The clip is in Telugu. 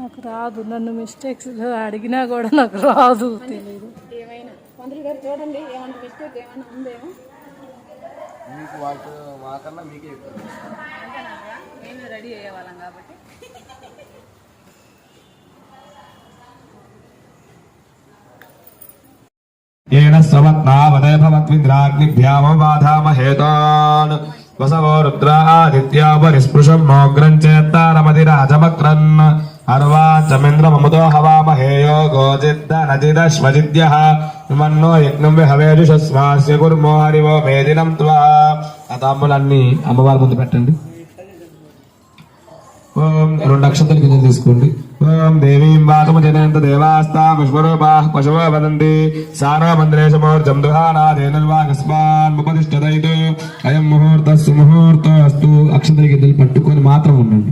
నాకు రాదు, నన్ను మిస్టేక్స్ అడిగినా కూడా నాకు రాదు, తెలియదు. ఏమైనా మంత్రులు గారు చూడండి, ఏమైనా మిస్టేక్ ఏమైనా ఉందేమో. మీకు వాళ్ళతో మాకన్నా మీకే ఎక్కువ. మేము రెడీ అయ్యేవాళ్ళం కాబట్టి. येन स्वमत्नावदय भवद्विन्द्राग्निभ्यामबाधामहेतान् वसवो रुद्रा आदित्या परिस्पृशं मोग्रं चेत्तारमधिराजमक्रन् अर्वाचमेन्द्रममुदो हवामहे योगो जिद्दनजिदश्वजिद्यः विमन्नो यज्ञं विहवेजुषस्वास्य कुर्मो हरिवो मेदिनं त्वा అతాంబులన్నీ అమ్మవారి ముందు పెట్టండి. ఓం 2 అక్షంతలు కింద తీసుకోండి. ఓం దేవీం వాతమజనంత దేవాస్తా పుష్పరూపాః పశవో వదంతి సారా మంద్రేశమోర్జం దుహానాదేనుర్వాగస్మాన్ ఉపదిష్టదైతు అయం ముహూర్తస్సు ముహూర్తోస్తు. అక్షంతలు కిందలు పట్టుకొని మాత్రం ఉండండి.